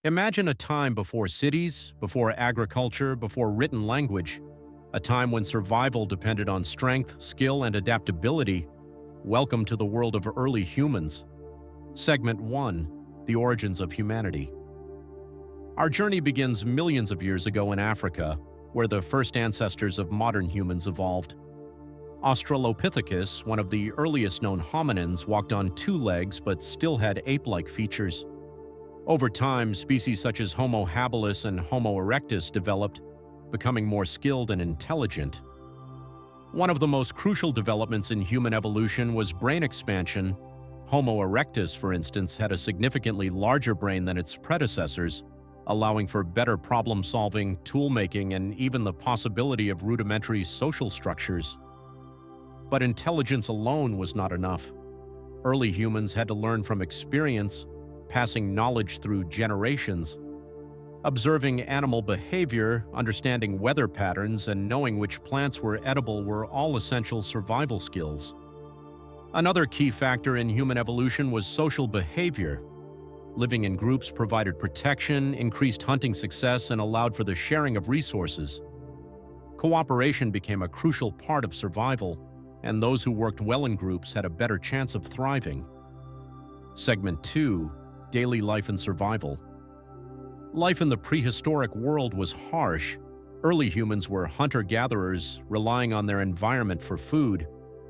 Imagine a time before cities, before agriculture, before written language, a time when survival depended on strength, skill, and adaptability. Welcome to the world of early humans. Segment 1: The Origins of Humanity. Our journey begins millions of years ago in Africa, where the first ancestors of modern humans evolved. Australopithecus, one of the earliest known hominins, walked on two legs but still had ape-like features. Over time, species such as Homo habilis and Homo erectus developed, becoming more skilled and intelligent. One of the most crucial developments in human evolution was brain expansion. Homo erectus, for instance, had a significantly larger brain than its predecessors, allowing for better problem-solving, tool-making, and even the possibility of rudimentary social structures. But intelligence alone was not enough. Early humans had to learn from experience, passing knowledge through generations. Observing animal behavior, understanding weather patterns, and knowing which plants were edible were all essential survival skills. Another key factor in human evolution was social behavior. Living in groups provided protection, increased hunting success, and allowed for the sharing of resources. Cooperation became a crucial part of survival, and those who worked well in groups had a better chance of thriving. Segment 2: Daily life and survival. Life in the prehistoric world was harsh. Early humans were hunter-gatherers, relying on their environment for food.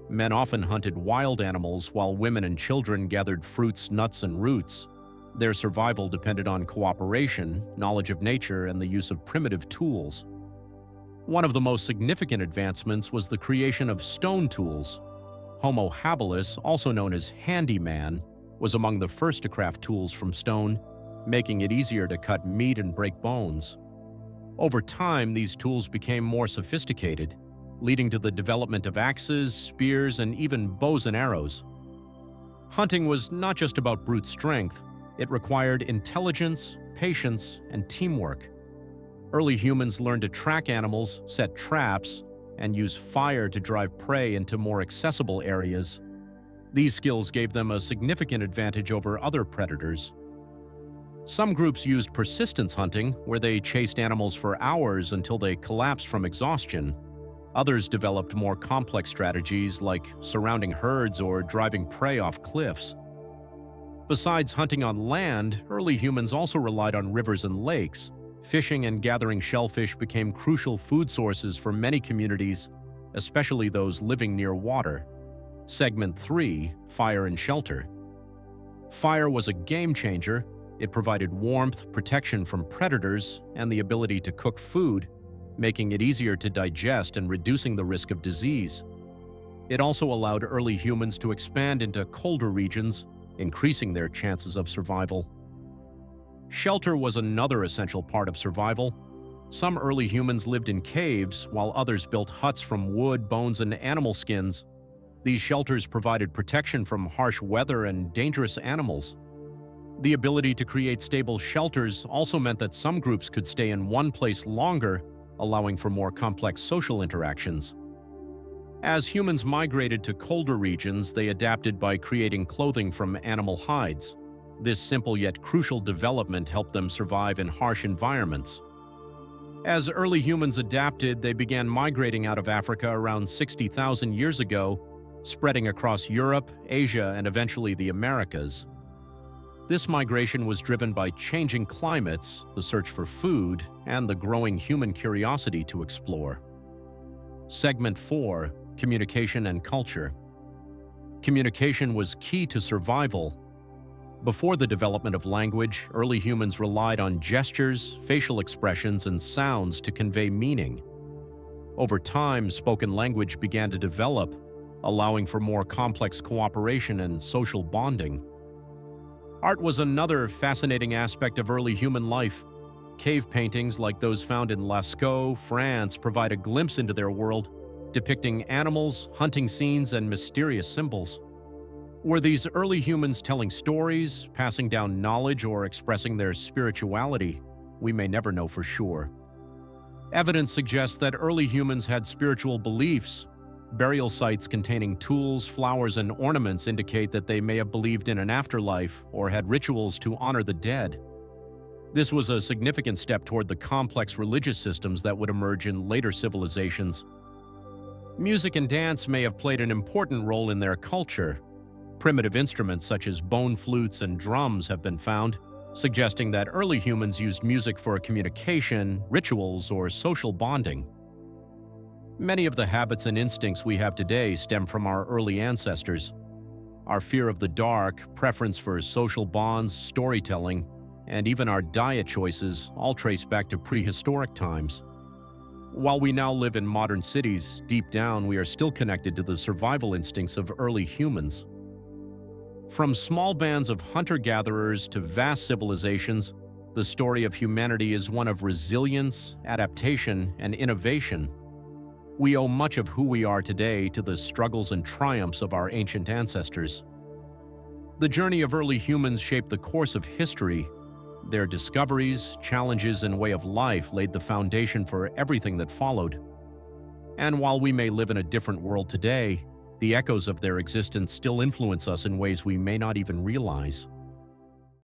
Men often hunted wild animals, while women and children gathered fruits, nuts, and roots. Their survival depended on cooperation, knowledge of nature, and the use of primitive tools. One of the most significant advancements was the creation of stone tools. Homo habilis, also known as handyman, was among the first to craft tools from stone, making it easier to cut meat and break bones. Over time, these tools became more sophisticated, leading to the development of axes, spears, and even bows and arrows. Hunting was not just about brute strength. It required intelligence, patience, and teamwork. Early humans learned to track animals, set traps, and use fire to drive prey into more accessible areas. These skills gave them a significant advantage over other predators. Some groups used persistence hunting, where they chased animals for hours until they collapsed from exhaustion. Others developed more complex strategies like surrounding herds or driving prey off cliffs. Besides hunting on land, early humans also relied on rivers and lakes. Fishing and gathering shellfish became crucial food sources for many communities, especially those living near water. Segment 3: Fire and Shelter. Fire was a game changer. It provided warmth, protection from predators, and the ability to cook food, making it easier to digest and reducing the risk of disease. It also allowed early humans to expand into colder regions, increasing their chances of survival. Shelter was another essential part of survival. Some early humans lived in caves, while others built huts from wood, bones, and animal skins. These shelters provided protection from harsh weather and dangerous animals. The ability to create stable shelters also meant that some groups could stay in one place longer, allowing for more complex social interactions. As humans migrated to colder regions, they adapted by creating clothing from animal hides. This simple yet crucial development helped them survive in harsh environments. As early humans adapted, they began migrating out of Africa around 60,000 years ago, spreading across Europe, Asia, and eventually the Americas. This migration was driven by changing climates, the search for food, and the growing human curiosity to explore. Segment 4: Communication and Culture. Communication was key to survival. Before the development of language, early humans relied on gestures, facial expressions, and sounds to convey meaning. Over time, spoken language began to develop, allowing for more complex cooperation and social bonding. Art was another fascinating aspect of early human life. Cave paintings like those found in Lascaux, France, provide a glimpse into their world, depicting animals, hunting scenes, and mysterious symbols. Were these early humans telling stories, passing down knowledge, or expressing their spirituality? We may never know for sure. Evidence suggests that early humans had spiritual beliefs. Burial sites containing tools, flowers, and ornaments indicate that they may have believed in an afterlife or had rituals to honor the dead. This was a significant step toward the complex religious systems that would emerge in later civilizations. Music and dance may have played an important role in their culture. Primitive instruments such as bone flutes and drums have been found, suggesting that early humans used music for communication, rituals, or social bonding. Many of the habits and instincts we have today stem from our early ancestors. Our fear of the dark, preference for social bonds, storytelling, and even our diet choices all trace back to prehistoric times. While we now live in modern cities, deep down we are still connected to the survival instincts of early humans. From small bands of hunter-gatherers to vast civilizations, the story of humanity is one of resilience, adaptation, and innovation. We owe much of who we are today to the struggles and triumphs of our ancient ancestors. The journey of early humans shaped the course of history. Their discoveries, challenges, and way of life laid the foundation for everything that followed. And while we may live in a different world today, the echoes of their existence still influence us in ways we may not even realize.